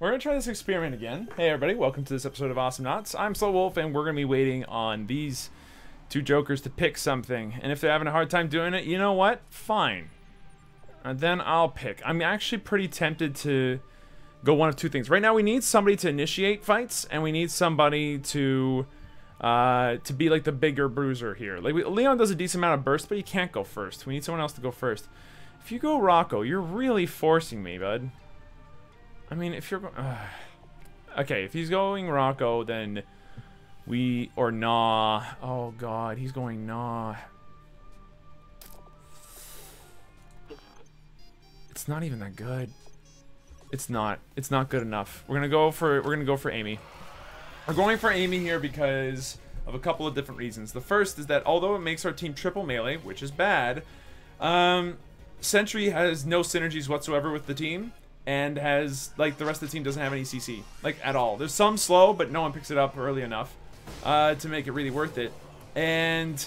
We're going to try this experiment again. Hey everybody, welcome to this episode of Awesomenauts. I'm SlowWolf, and we're going to be waiting on these two jokers to pick something. And if they're having a hard time doing it, you know what? Fine. Then I'll pick. I'm actually pretty tempted to go one of two things. Right now we need somebody to initiate fights, and we need somebody to be like the bigger bruiser here. Like Leon does a decent amount of burst, but he can't go first. We need someone else to go first. If you go Rocco, you're really forcing me, bud. I mean, if you're going... okay, if he's going Rocco, then we... Or Nah. Oh, God. He's going Nah. It's not even that good. It's not. It's not good enough. We're gonna go for Amy. We're going for Amy here because of a couple of different reasons. The first is that although it makes our team triple melee, which is bad, Sentry has no synergies whatsoever with the team. And has, like, the rest of the team doesn't have any CC, like, at all. There's some slow, but no one picks it up early enough to make it really worth it. And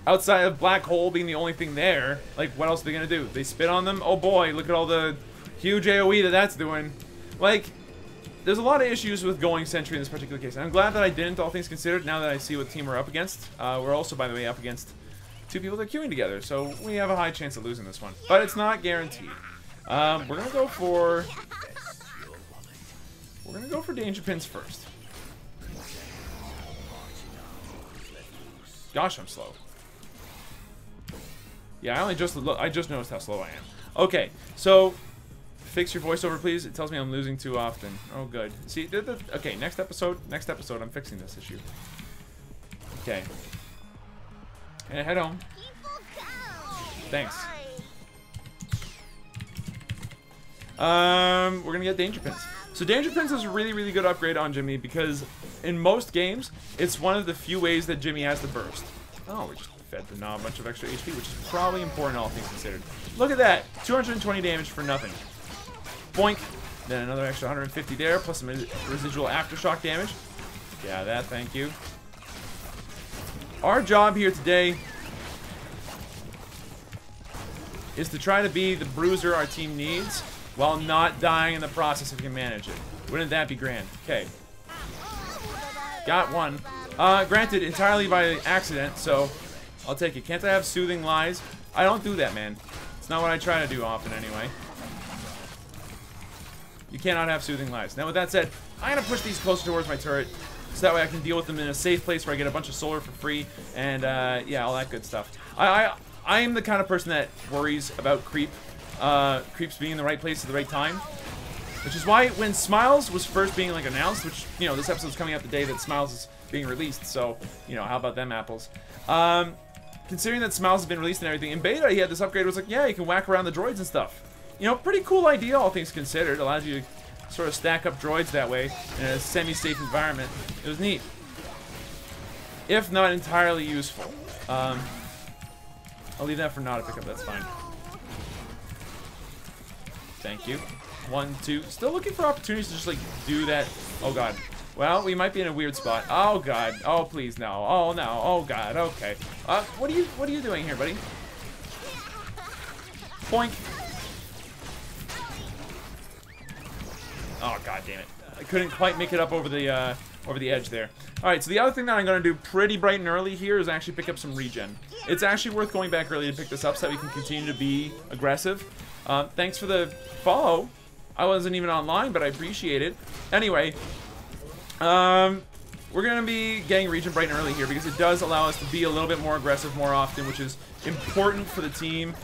outside of Black Hole being the only thing there, like, what else are they gonna do? They spit on them? Oh boy, look at all the huge AoE that's doing. Like, there's a lot of issues with going Sentry in this particular case. And I'm glad that I didn't, all things considered, now that I see what team we're up against. We're also, by the way, up against two people that are queuing together, so we have a high chance of losing this one. But it's not guaranteed. We're gonna go for Danger Pins first. Gosh, I'm slow. Yeah, I just noticed how slow I am. Okay, so fix your voiceover, please. It tells me I'm losing too often. Oh, good. See, okay, next episode, I'm fixing this issue. Okay. And head home. Thanks. We're gonna get Danger Pins. So Danger Pins is a really, really good upgrade on Jimmy because in most games, it's one of the few ways that Jimmy has to burst. Oh, we just fed the Nah a bunch of extra HP, which is probably important, all things considered. Look at that! 220 damage for nothing. Boink! Then another extra 150 there, plus some residual aftershock damage. Yeah, that, thank you. Our job here today is to try to be the bruiser our team needs, while not dying in the process if we can manage it. Wouldn't that be grand? Okay. Got one. Granted, entirely by accident, so I'll take it. Can't I have Soothing Lies? I don't do that, man. It's not what I try to do often, anyway. You cannot have Soothing Lies. Now, with that said, I'm going to push these closer towards my turret, so that way I can deal with them in a safe place where I get a bunch of solar for free, and, yeah, all that good stuff. I am the kind of person that worries about creeps being in the right place at the right time, which is why when Smiles was first being like announced, which, you know, this episode's coming out the day that Smiles is being released, so, you know, how about them apples? Considering that Smiles has been released and everything, in beta he had this upgrade, was like, yeah, you can whack around the droids and stuff. You know, pretty cool idea, all things considered. Allows you to sort of stack up droids that way in a semi-safe environment. It was neat, if not entirely useful. I'll leave that for Nah to pick up, that's fine. Thank you. 1, 2. Still looking for opportunities to just, like, do that. Oh, God. Well, we might be in a weird spot. Oh, God. Oh, please, no. Oh, no. Oh, God. Okay. What are you doing here, buddy? Poink. Oh, God damn it. I couldn't quite make it up over the edge there. Alright, so the other thing that I'm going to do pretty bright and early here is actually pick up some regen. It's actually worth going back early to pick this up so that we can continue to be aggressive. Thanks for the follow. I wasn't even online, but I appreciate it. Anyway, we're going to be getting regen bright and early here because it does allow us to be a little bit more aggressive more often, which is important for the team.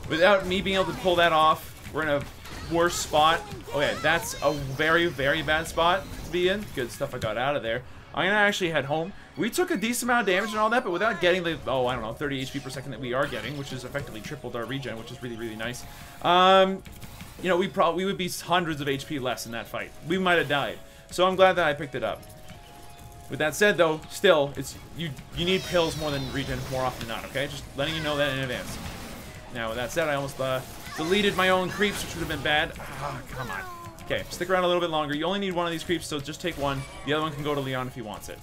Without me being able to pull that off, we're in a worse spot. Okay, that's a very, very bad spot to be in. Good stuff I got out of there. I'm going to actually head home. We took a decent amount of damage and all that, but without getting the, oh, I don't know, 30 HP per second that we are getting, which is effectively tripled our regen, which is really, really nice. You know, we would be hundreds of HP less in that fight. We might have died. So I'm glad that I picked it up. With that said, though, still, it's you need pills more than regen more often than not, okay? Just letting you know that in advance. Now, with that said, I almost deleted my own creeps, which would have been bad. Ah, come on. Okay, stick around a little bit longer. You only need one of these creeps, so just take one. The other one can go to Leon if he wants it.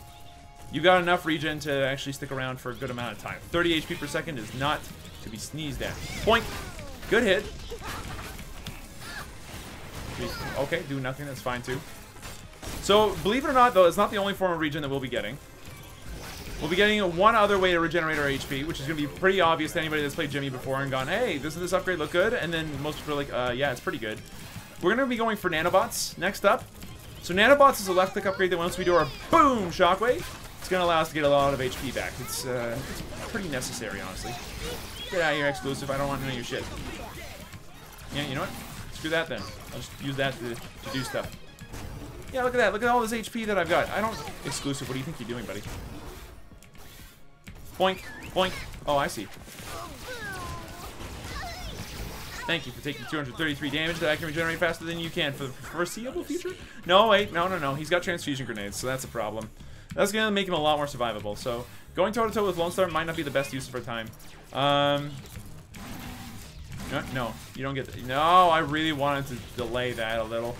You got enough regen to actually stick around for a good amount of time. 30 HP per second is not to be sneezed at. Point. Good hit. Okay, do nothing. That's fine, too. So, believe it or not, though, it's not the only form of regen that we'll be getting. We'll be getting one other way to regenerate our HP, which is going to be pretty obvious to anybody that's played Jimmy before and gone, hey, doesn't this upgrade look good? And then most people are like, yeah, it's pretty good. We're going to be going for nanobots next up. So nanobots is a left-click upgrade that once we do our boom shockwave, it's going to allow us to get a lot of HP back. It's pretty necessary, honestly. Get out of here, exclusive. I don't want none of your shit. Yeah, you know what? Screw that then. I'll just use that to do stuff. Yeah, look at that. Look at all this HP that I've got. I don't... Exclusive, what do you think you're doing, buddy? Boink, boink. Oh, I see. Thank you for taking 233 damage that I can regenerate faster than you can for the foreseeable future? No, wait, no. He's got transfusion grenades, so that's a problem. That's going to make him a lot more survivable. So, going toe-to-toe with Lone Star might not be the best use of our time. No, you don't get that. No, I really wanted to delay that a little.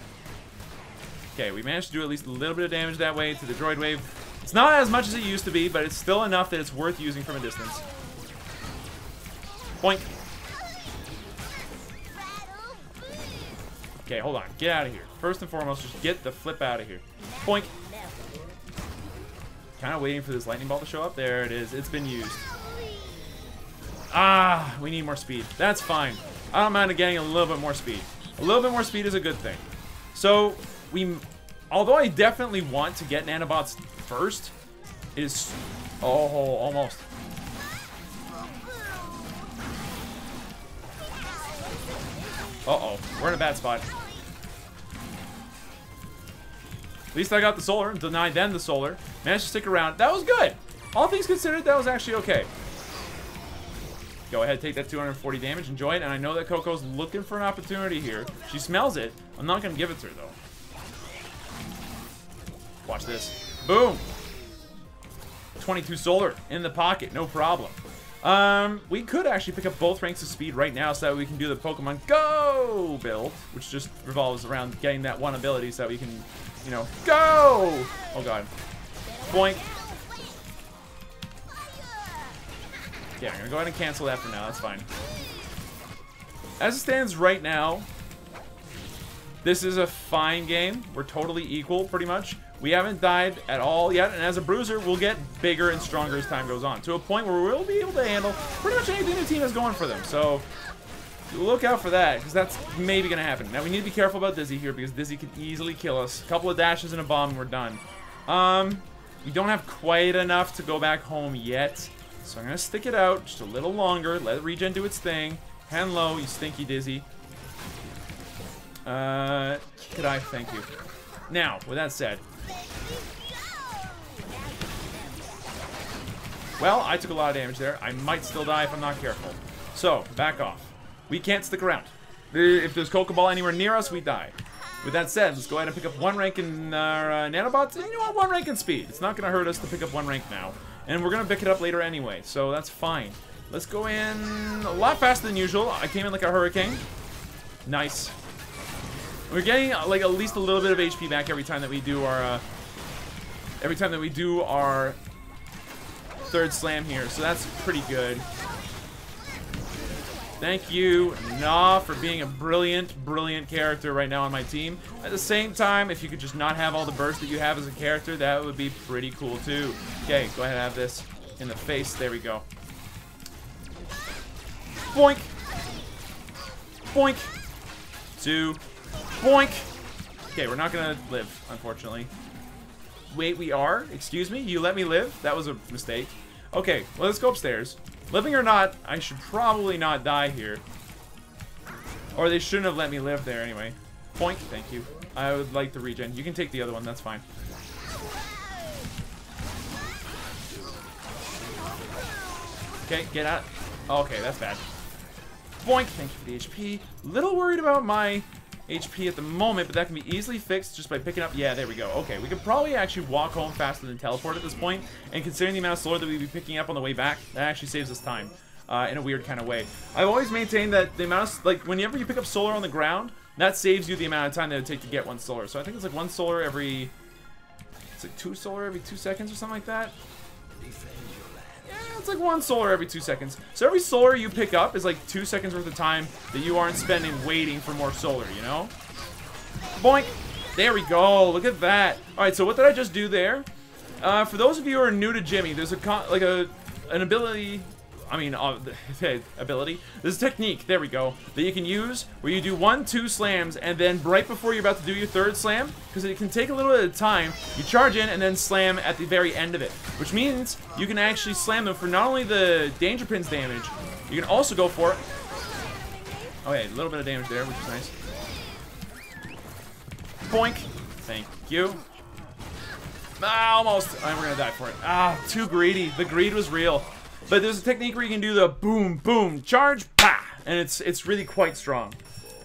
Okay, we managed to do at least a little bit of damage that way to the droid wave. It's not as much as it used to be, but it's still enough that it's worth using from a distance. Boink. Okay, hold on. Get out of here. First and foremost, just get the flip out of here. Boink. Kind of waiting for this lightning ball to show up. There it is. It's been used. Ah, we need more speed. That's fine. I don't mind getting a little bit more speed. A little bit more speed is a good thing. So, although I definitely want to get nanobots first, it is... Oh, almost. Uh-oh. We're in a bad spot. At least I got the solar. Denied them the solar. Managed to stick around. That was good. All things considered, that was actually okay. Go ahead, take that 240 damage. Enjoy it. And I know that Coco's looking for an opportunity here. She smells it. I'm not going to give it to her, though. Watch this. Boom. 22 solar in the pocket. No problem. We could actually pick up both ranks of speed right now so that we can do the Pokemon Go build, which just revolves around getting that one ability so that we can, you know, go! Oh, God. Boink. Yeah, I'm going to go ahead and cancel that for now. That's fine. As it stands right now, this is a fine game. We're totally equal, pretty much. We haven't died at all yet, and as a bruiser, we'll get bigger and stronger as time goes on, to a point where we'll be able to handle pretty much anything the team has going for them. So, look out for that, because that's maybe going to happen. Now, we need to be careful about Dizzy here, because Dizzy can easily kill us. A couple of dashes and a bomb, and we're done. We don't have quite enough to go back home yet, so I'm going to stick it out just a little longer, let regen do its thing. Hand low, you stinky Dizzy. Could I? Thank you. Now, with that said... Well, I took a lot of damage there. I might still die if I'm not careful. So, back off. We can't stick around. If there's Pokeball anywhere near us, we die. With that said, let's go ahead and pick up one rank in our nanobots. And you know what? One rank in speed. It's not going to hurt us to pick up one rank now. And we're going to pick it up later anyway, so that's fine. Let's go in a lot faster than usual. I came in like a hurricane. Nice. We're getting like at least a little bit of HP back every time that we do our third slam here, so that's pretty good. Thank you, Nah, for being a brilliant, brilliant character right now on my team. At the same time, if you could just not have all the burst that you have as a character, that would be pretty cool too. Okay, go ahead and have this in the face. There we go. Boink. Boink. 2. Boink. Okay, we're not gonna live, unfortunately. Wait, we are? Excuse me? You let me live? That was a mistake. Okay, well, let's go upstairs. Living or not, I should probably not die here. Or they shouldn't have let me live there anyway. Boink. Thank you. I would like the regen. You can take the other one. That's fine. Okay, get out. Okay, that's bad. Boink. Thank you for the HP. Little worried about my HP at the moment, but that can be easily fixed just by picking up... Yeah, there we go. Okay, we could probably actually walk home faster than teleport at this point, and considering the amount of solar that we'd be picking up on the way back, that actually saves us time in a weird kind of way. I've always maintained that the amount of... Like, whenever you pick up solar on the ground, that saves you the amount of time that it would take to get one solar. So I think it's like one solar every... It's like 2 solar every 2 seconds or something like that. Yeah, it's like 1 solar every 2 seconds. So every solar you pick up is like 2 seconds worth of time that you aren't spending waiting for more solar, you know? Boink. There we go. Look at that. All right, so what did I just do there? For those of you who are new to Jimmy, there's an ability. I mean, ability. There's a technique, there we go, that you can use where you do 1-2 slams, and then right before you're about to do your third slam, because it can take a little bit of time, you charge in and then slam at the very end of it. Which means you can actually slam them for not only the danger pins damage, you can also go for it. Okay, a little bit of damage there, which is nice. Boink. Thank you. Ah, almost. We're gonna die for it. Ah, too greedy. The greed was real. But there's a technique where you can do the boom, boom, charge, pa! And it's really quite strong.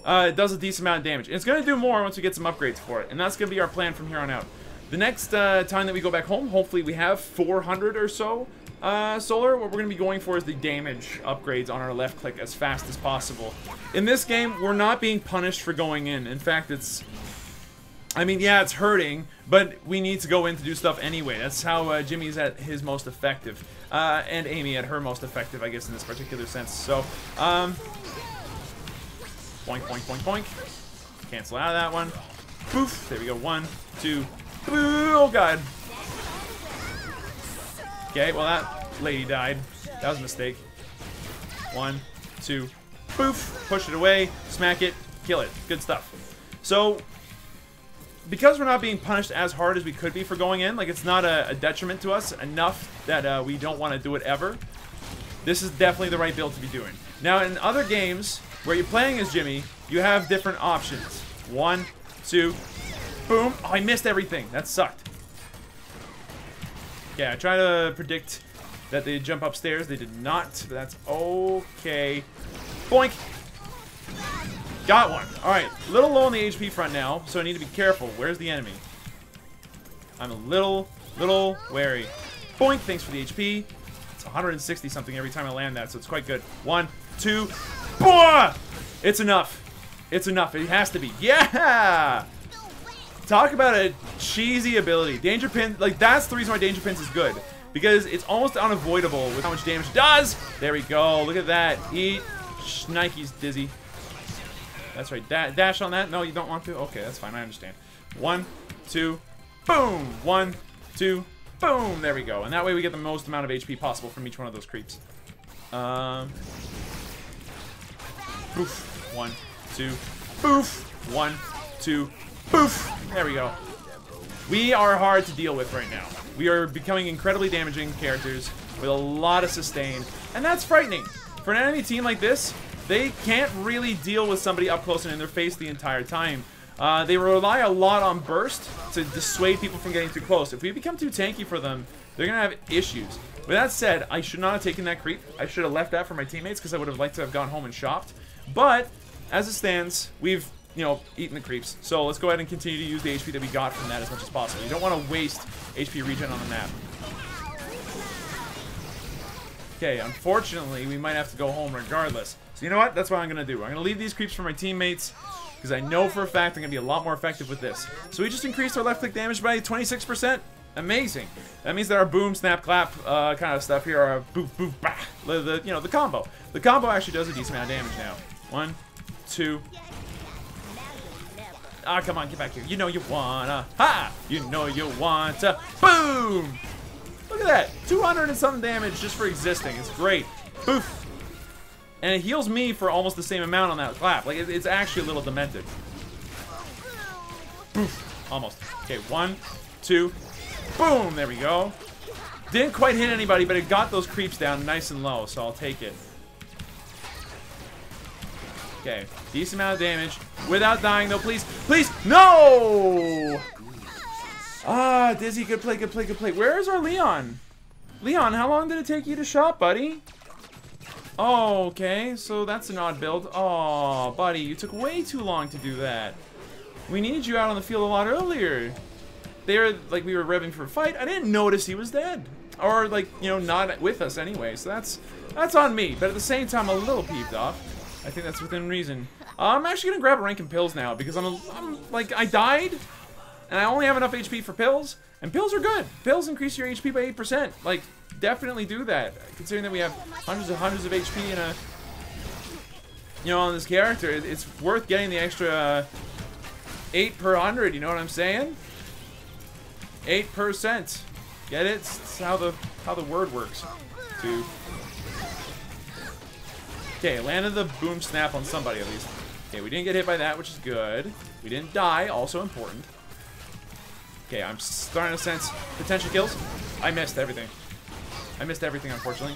It does a decent amount of damage. And it's going to do more once we get some upgrades for it. And that's going to be our plan from here on out. The next time that we go back home, hopefully we have 400 or so solar. What we're going to be going for is the damage upgrades on our left click as fast as possible. In this game, we're not being punished for going in. In fact, I mean, yeah, it's hurting, but we need to go in to do stuff anyway. That's how Jimmy's at his most effective. And Amy at her most effective, I guess, in this particular sense. So, boink, boink, boink, boink. Cancel out of that one. Poof. There we go. 1, 2. Oh, God. Okay, well, that lady died. That was a mistake. 1, 2. Poof. Push it away. Smack it. Kill it. Good stuff. So, because we're not being punished as hard as we could be for going in, like it's not a detriment to us enough that we don't want to do it ever, this is definitely the right build to be doing. Now, in other games where you're playing as Jimmy, you have different options. 1, 2, boom. Oh, I missed everything. That sucked. Okay, I try to predict that they jump upstairs. They did not, but that's okay. Boink. Got one. Alright, a little low on the HP front now, so I need to be careful. Where's the enemy? I'm a little wary. Boink, thanks for the HP. It's 160 something every time I land that, so it's quite good. 1, 2, boah! It's enough. It's enough. It has to be. Yeah! Talk about a cheesy ability. Danger Pin, like that's the reason why Danger Pins is good. Because it's almost unavoidable with how much damage it does. There we go. Look at that. Eat. Schnikey's dizzy. That's right. Dash on that? No, you don't want to? Okay, that's fine. I understand. 1, 2, boom! 1, 2, boom! There we go. And that way we get the most amount of HP possible from each one of those creeps. Boof. 1, 2, boof! 1, 2, boof! There we go. We are hard to deal with right now. We are becoming incredibly damaging characters with a lot of sustain. And that's frightening. For an enemy team like this, they can't really deal with somebody up close and in their face the entire time. They rely a lot on burst to dissuade people from getting too close. If we become too tanky for them, they're going to have issues. With that said, I should not have taken that creep. I should have left that for my teammates because I would have liked to have gone home and shopped. But, as it stands, we've, eaten the creeps. So let's go ahead and continue to use the HP that we got from that as much as possible. You don't want to waste HP regen on the map. Okay, unfortunately, we might have to go home regardless. So you know what? That's what I'm going to do. I'm going to leave these creeps for my teammates because I know for a fact I'm going to be a lot more effective with this. So we just increased our left click damage by 26%. Amazing. That means that our boom, snap, clap kind of stuff here are boof, boof, bah. The combo. The combo actually does a decent amount of damage now. 1, 2. Ah, come on, get back here. You know you wanna. Ha! You know you want to. Boom! Look at that. 200 and something damage just for existing. It's great. Boof. And it heals me for almost the same amount on that clap. Like, it's actually a little demented. Boof. Almost. Okay, 1, 2. Boom! There we go. Didn't quite hit anybody, but it got those creeps down nice and low, so I'll take it. Okay, decent amount of damage. Without dying, though, please. Please! No! Ah, Dizzy, good play, good play, good play. Where is our Leon? Leon, how long did it take you to shop, buddy? Oh, okay, so that's an odd build. Oh, buddy, you took way too long to do that. We needed you out on the field a lot earlier. We were revving for a fight. I didn't notice he was dead. Or, not with us anyway, so that's on me. But at the same time, I'm a little peeved off. I think that's within reason. I'm actually gonna grab a rank in pills now, because I died, and I only have enough HP for pills, and pills are good. Pills increase your HP by 8%. Like, definitely do that. Considering that we have hundreds of HP in a, on this character, it's worth getting the extra 8 per 100, you know what I'm saying? 8%. Get it? It's how the word works. 2. Okay, landed the boom snap on somebody at least. Okay, we didn't get hit by that, which is good. We didn't die, also important. Okay, I'm starting to sense potential kills. I missed everything. I missed everything, unfortunately.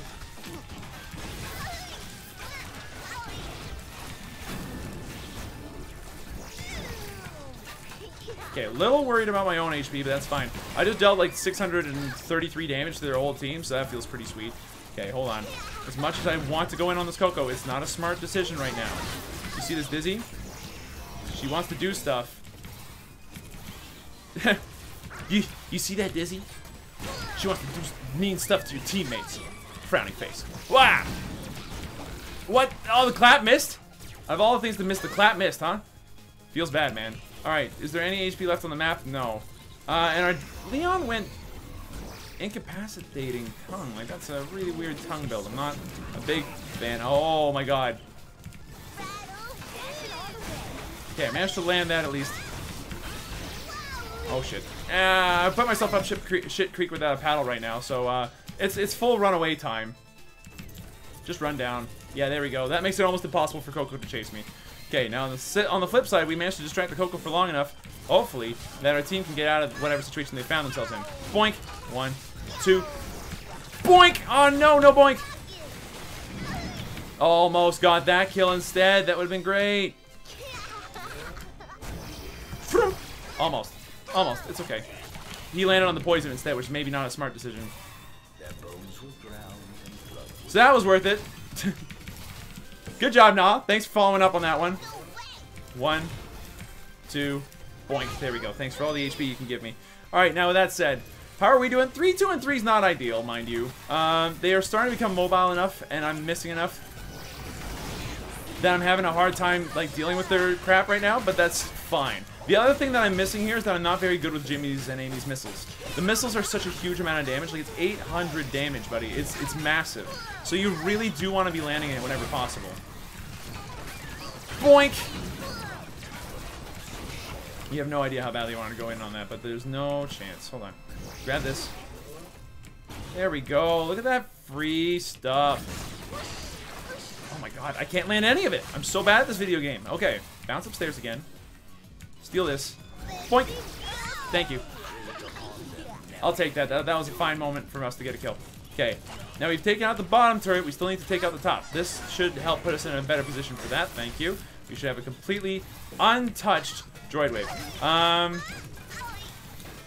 Okay, a little worried about my own HP, but that's fine. I just dealt like 633 damage to their whole team, so that feels pretty sweet. Okay, hold on. As much as I want to go in on this Coco, it's not a smart decision right now. You see this Dizzy? She wants to do stuff. You see that, Dizzy? She wants to do mean stuff to your teammates. Frowning face. Wow! What? Oh, the clap missed? Out of all the things to miss, the clap missed, huh? Feels bad, man. Alright, is there any HP left on the map? No. And our Leon went incapacitating tongue. Like, that's a really weird tongue build. I'm not a big fan. Oh my god. Okay, I managed to land that at least. Oh shit. I put myself up shit creek without a paddle right now, so it's full runaway time. Just run down. Yeah, there we go. That makes it almost impossible for Coco to chase me. Okay, now on the flip side, we managed to distract the Coco for long enough, hopefully, that our team can get out of whatever situation they found themselves in. Boink. 1, 2. Boink! Oh no, no boink! Almost got that kill instead. That would have been great. Almost. Almost. It's okay. He landed on the poison instead, which is maybe not a smart decision. So that was worth it. Good job, Nah. Thanks for following up on that one. 1, 2, boink. There we go. Thanks for all the HP you can give me. Alright, now with that said, how are we doing? 3, 2, and 3 is not ideal, mind you. They are starting to become mobile enough, and I'm missing enough that I'm having a hard time like dealing with their crap right now, but that's fine. The other thing that I'm missing here is that I'm not very good with Jimmy's and Amy's missiles. The missiles are such a huge amount of damage. Like, it's 800 damage, buddy. It's massive. So you really do want to be landing it whenever possible. Boink! You have no idea how badly you want to go in on that, but there's no chance. Hold on. Grab this. There we go. Look at that free stuff. Oh my god, I can't land any of it. I'm so bad at this video game. Okay, bounce upstairs again. Steal this. Boink! Thank you. I'll take that. That was a fine moment for us to get a kill. Okay, now we've taken out the bottom turret. We still need to take out the top. This should help put us in a better position for that. Thank you. We should have a completely untouched droid wave.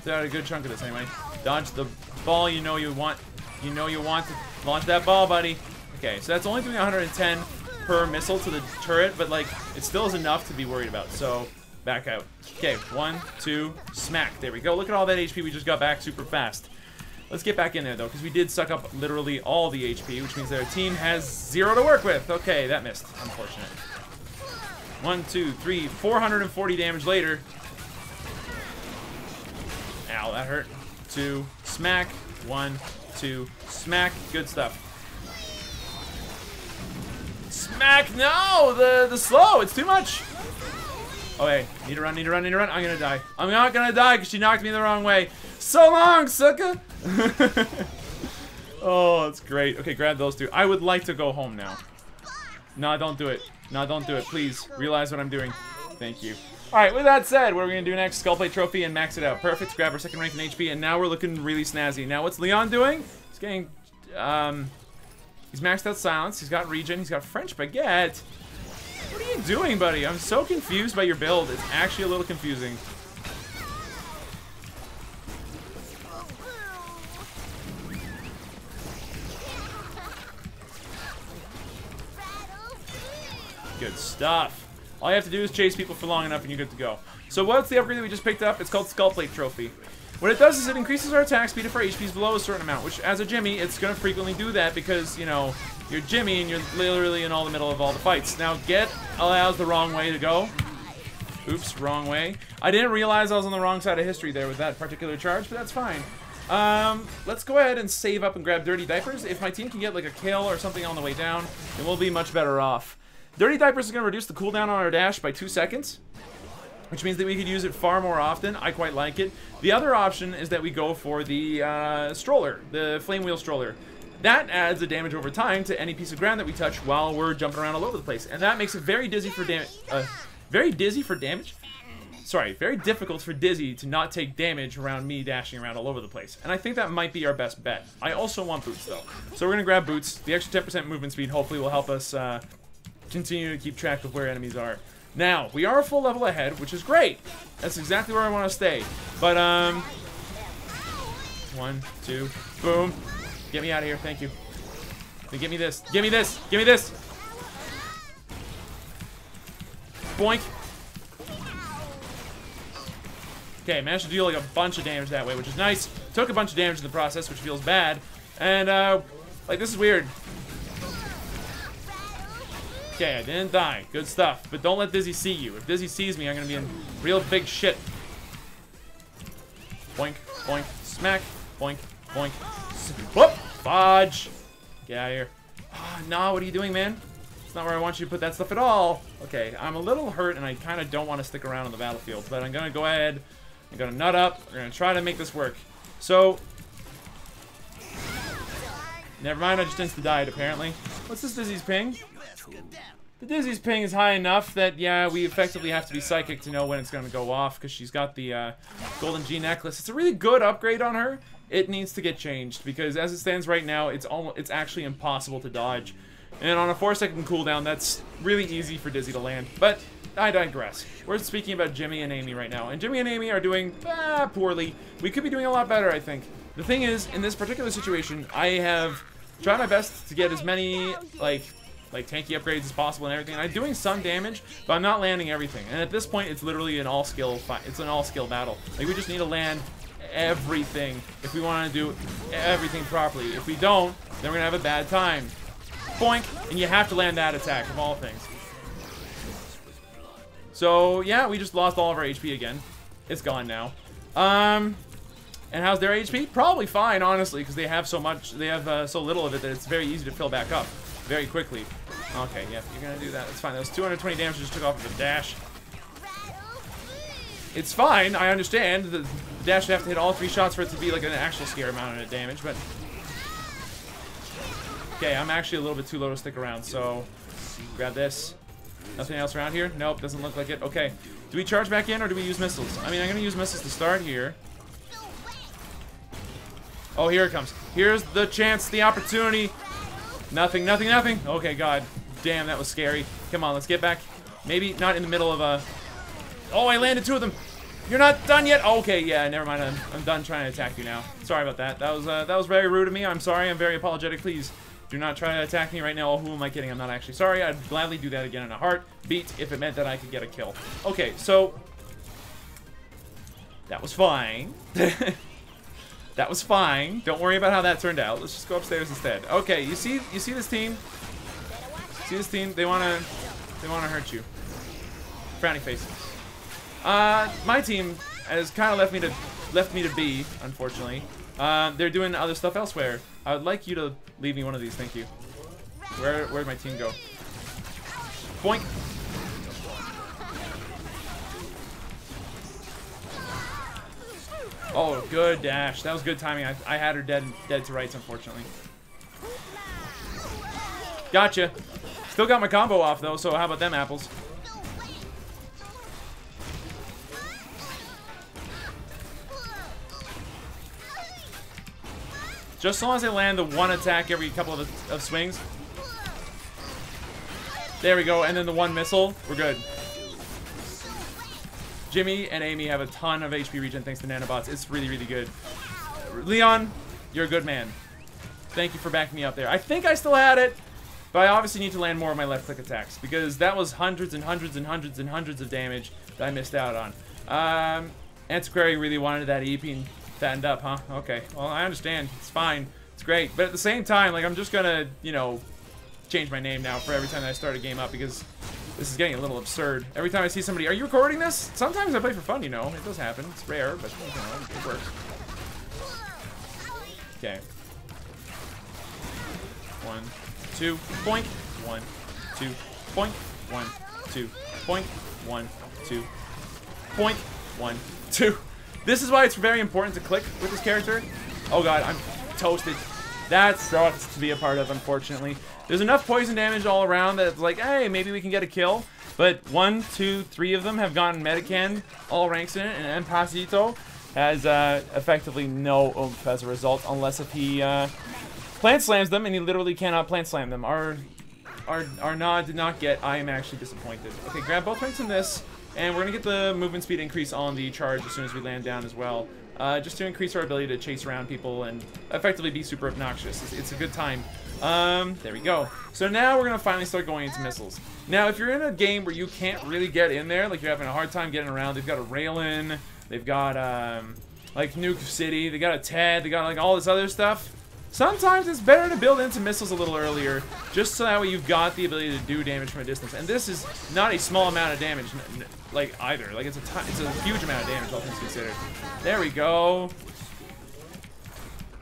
Got a good chunk of this anyway. Dodge the ball. You know you want to launch that ball, buddy. Okay, so that's only doing 110 per missile to the turret, but like it still is enough to be worried about. So back out. Okay, 1, 2, smack. There we go. Look at all that HP we just got back super fast. Let's get back in there though, because we did suck up literally all the HP, which means that our team has 0 to work with. Okay, that missed. Unfortunate. 1, 2, 3, 440 damage later. Ow, that hurt. 2, smack. 1, 2, smack. Good stuff. Smack! No! The slow! It's too much! Oh, hey. Need to run, need to run, need to run. I'm gonna die. I'm not gonna die because she knocked me the wrong way. So long, sucker! Oh, that's great. Okay, grab those two. I would like to go home now. No, don't do it. No, don't do it. Please, realize what I'm doing. Thank you. Alright, with that said, what are we gonna do next? Skullplate Trophy and max it out. Perfect. Grab our second rank in HP, and now we're looking really snazzy. Now, what's Leon doing? He's getting, he's maxed out Silence. He's got Regen. He's got French Baguette. What are you doing, buddy? I'm so confused by your build. It's actually a little confusing. Good stuff. All you have to do is chase people for long enough and you're good to go. So what's the upgrade that we just picked up? It's called Skullplate Trophy. What it does is it increases our attack speed if our HP is below a certain amount, which as a Jimmy, it's going to frequently do that because, you know, you're Jimmy and you're literally in all the middle of all the fights. Now, get allows the wrong way to go. Oops, wrong way. I didn't realize I was on the wrong side of history there with that particular charge, but that's fine. Let's go ahead and save up and grab Dirty Diapers. If my team can get like a kill or something on the way down, then we'll be much better off. Dirty Diapers is going to reduce the cooldown on our dash by 2 seconds. which means that we could use it far more often. I quite like it. The other option is that we go for the stroller, the flame wheel stroller. That adds the damage over time to any piece of ground that we touch while we're jumping around all over the place, and that makes it very dizzy for damage. Very difficult for Dizzy to not take damage around me dashing around all over the place. And I think that might be our best bet. I also want boots, though. So we're going to grab boots. The extra 10% movement speed hopefully will help us continue to keep track of where enemies are. Now, we are a full level ahead, which is great. That's exactly where I want to stay. But, 1, 2, boom. Get me out of here. Thank you. Give me this. Give me this. Give me this. Boink. Okay, managed to deal like a bunch of damage that way, which is nice. Took a bunch of damage in the process, which feels bad. And, like, this is weird. Okay, I didn't die. Good stuff. But don't let Dizzy see you. If Dizzy sees me, I'm gonna be in real big shit. Boink, boink, smack, boink, boink. Whoop! Fudge! Get out of here. Oh, no, what are you doing, man? It's not where I want you to put that stuff at all. Okay, I'm a little hurt, and I kind of don't want to stick around on the battlefield, but I'm gonna go ahead. I'm gonna nut up. We're gonna try to make this work. So, never mind. I just insta-died, apparently. What's this Dizzy's ping? The Dizzy's ping is high enough that, yeah, we effectively have to be psychic to know when it's gonna go off, because she's got the golden G necklace. It's a really good upgrade on her. It needs to get changed, because as it stands right now, it's actually impossible to dodge. And on a 4-second cooldown, that's really easy for Dizzy to land. But I digress. We're speaking about Jimmy and Amy right now. And Jimmy and Amy are doing poorly. We could be doing a lot better, I think. The thing is, in this particular situation, I have tried my best to get as many, like tanky upgrades as possible and everything. I'm doing some damage, but I'm not landing everything. And at this point, it's literally an all-skill fight. It's an all-skill battle. Like, we just need to land everything if we want to do everything properly. If we don't, then we're going to have a bad time. Boink! And you have to land that attack, of all things. So, yeah, we just lost all of our HP again. It's gone now. And how's their HP? Probably fine, honestly, because they have so much, they have so little of it that it's very easy to fill back up very quickly. Okay, yeah, you're gonna do that. That's fine. That was 220 damage just took off of a dash. It's fine, I understand. The dash would have to hit all 3 shots for it to be like an actual scare amount of damage, but... Okay, I'm actually a little bit too low to stick around, so... Grab this. Nothing else around here? Nope, doesn't look like it. Okay. Do we charge back in, or do we use missiles? I mean, I'm gonna use missiles to start here. Oh, here it comes. Here's the chance, the opportunity. Nothing, nothing, nothing. Okay, God. Damn, that was scary. Come on, let's get back. Maybe not in the middle of a... Oh, I landed 2 of them. You're not done yet? Oh, okay, yeah, never mind. I'm done trying to attack you now. Sorry about that. That was very rude of me. I'm sorry. I'm very apologetic. Please do not try to attack me right now. Oh, who am I kidding? I'm not actually sorry. I'd gladly do that again in a heartbeat if it meant that I could get a kill. Okay, so... That was fine. That was fine. Don't worry about how that turned out. Let's just go upstairs instead. Okay, you see this team? See this team? They wanna hurt you. Frowny face. My team has kind of left me to be, unfortunately. They're doing other stuff elsewhere. I would like you to leave me one of these, thank you. Where'd my team go? Boink. Oh, good dash. That was good timing. I had her dead to rights, unfortunately. Gotcha. Still got my combo off, though, so how about them apples? Just as long as I land the 1 attack every couple of swings. There we go, and then the 1 missile. We're good. Jimmy and Amy have a ton of HP regen thanks to nanobots. It's really, really good. Leon, you're a good man. Thank you for backing me up there. I think I still had it, but I obviously need to land more of my left-click attacks because that was hundreds and hundreds and hundreds and hundreds of damage that I missed out on. Antiquary really wanted that EP fattened up, huh? Okay. Well, I understand. It's fine. It's great. But at the same time, like, I'm just gonna, you know, change my name now for every time that I start a game up because this is getting a little absurd. Every time I see somebody, are you recording this? Sometimes I play for fun, you know. It does happen. It's rare, but, you know, it works. Okay. 1, 2, point. 1, 2, point. 1, 2, point. 1, 2. Boink. 1, 2. This is why it's very important to click with this character. Oh god, I'm toasted. That sucks to be a part of, unfortunately. There's enough poison damage all around that it's like, hey, maybe we can get a kill. But 1, 2, 3 of them have gotten Medicanned, all ranks in it, and Pasito has effectively no oomph as a result, unless if he plant slams them, and he literally cannot plant slam them. Our nod did not get. I am actually disappointed. Okay, grab both ranks in this, and we're gonna get the movement speed increase on the charge as soon as we land down as well. Just to increase our ability to chase around people and effectively be super obnoxious. It's a good time. There we go. So now we're gonna finally start going into missiles. Now, if you're in a game where you can't really get in there, like you're having a hard time getting around, they've got a rail-in, they've got, like Nuke City, they got a TED, they got like all this other stuff. Sometimes it's better to build into missiles a little earlier, just so that way you've got the ability to do damage from a distance. And this is not a small amount of damage, like either. Like it's a huge amount of damage, all things considered. There we go.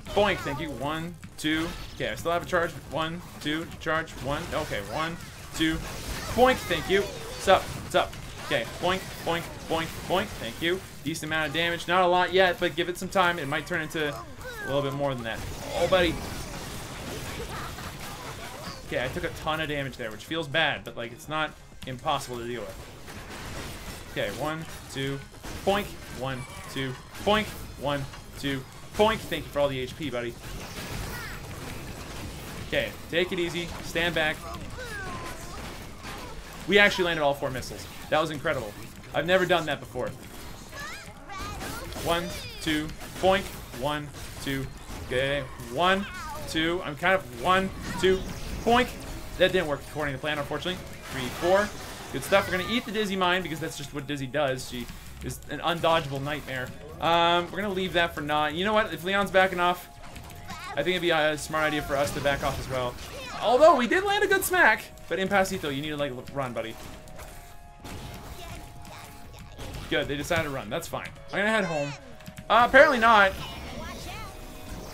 Boink, thank you. 1, 2. Okay, I still have a charge. 1, 2, charge. 1. Okay, 1, 2. Boink, thank you. What's up? What's up? Okay, boink, boink, boink, boink. Thank you. Decent amount of damage. Not a lot yet, but give it some time. It might turn into a little bit more than that. Oh, buddy. Okay, I took a ton of damage there, which feels bad, but like it's not impossible to deal with. Okay, 1, 2, boink, 1, 2, boink, 1, 2, boink. Thank you for all the HP, buddy. Okay, take it easy. Stand back. We actually landed all 4 missiles. That was incredible. I've never done that before. 1, 2, boink. 1, 2. Okay, 1, 2. I'm kind of 1, 2, boink. That didn't work according to plan, unfortunately. 3, 4. Good stuff. We're gonna eat the Dizzy Mine because that's just what Dizzy does. She is an undodgeable nightmare. We're gonna leave that for now. You know what? If Leon's backing off, I think it'd be a smart idea for us to back off as well. Although we did land a good smack, but in Pasito, you need to like run, buddy. Good. They decided to run. That's fine. I'm gonna head home. Apparently not.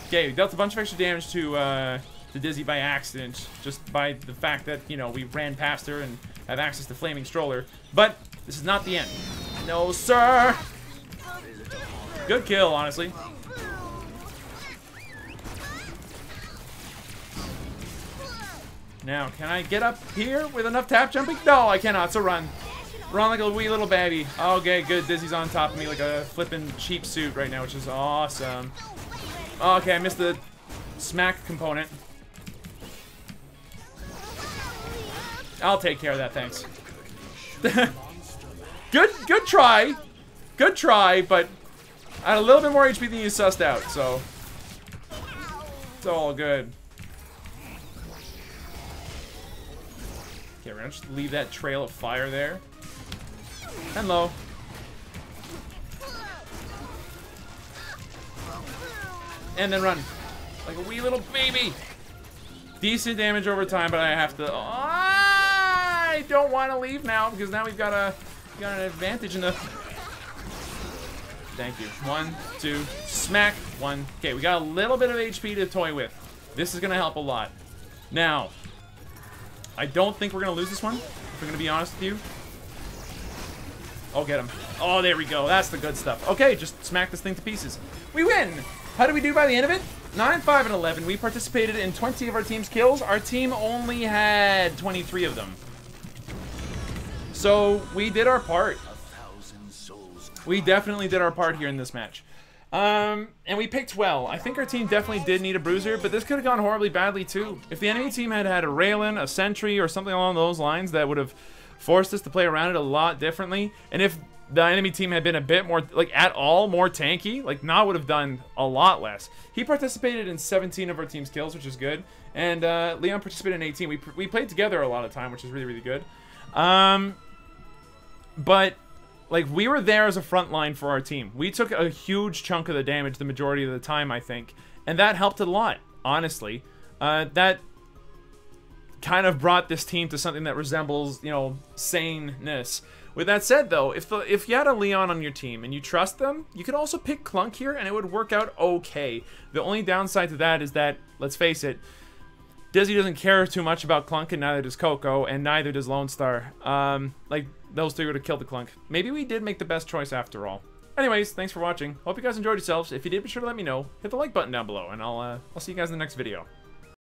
Okay, we dealt a bunch of extra damage to Dizzy by accident, just by the fact that, you know, we ran past her and have access to Flaming Stroller. But this is not the end. No, sir! Good kill, honestly. Now, can I get up here with enough tap jumping? No, I cannot, so run. Run like a wee little baby. Okay, good. Dizzy's on top of me like a flippin' cheap suit right now, which is awesome. Okay, I missed the smack component. I'll take care of that, thanks. Good try. Good try, but I had a little bit more HP than you sussed out, so it's all good. Okay, we're gonna just leave that trail of fire there. Hello. And then run. Like a wee little baby. Decent damage over time, but I have to... I don't want to leave now, because now we've got an advantage in the... Thank you. 1, 2, smack. 1. Okay, we got a little bit of HP to toy with. This is going to help a lot. Now, I don't think we're going to lose this one, if we're going to be honest with you. Oh, get him. Oh, there we go. That's the good stuff. Okay, just smack this thing to pieces. We win! How did we do by the end of it? 9, 5, and 11. We participated in 20 of our team's kills. Our team only had 23 of them. So, we did our part. We definitely did our part here in this match. And we picked well. I think our team definitely did need a bruiser, but this could have gone horribly badly too. If the enemy team had had a rail-in, a sentry, or something along those lines, that would have forced us to play around it a lot differently. And if the enemy team had been a bit more, like, at all more tanky, like, Na would have done a lot less. He participated in 17 of our team's kills, which is good. And Leon participated in 18. We played together a lot of time, which is really, really good. But, like, we were there as a front line for our team. We took a huge chunk of the damage the majority of the time, I think. And that helped a lot, honestly. That kind of brought this team to something that resembles, you know, saneness. With that said, though, if you had a Leon on your team and you trust them, you could also pick Clunk here and it would work out okay. The only downside to that is that, let's face it, Dizzy doesn't care too much about Clunk, and neither does Coco, and neither does Lone Star. Like, those three would have killed the Clunk. Maybe we did make the best choice after all. Anyways, thanks for watching. Hope you guys enjoyed yourselves. If you did, be sure to let me know. Hit the like button down below, and I'll see you guys in the next video.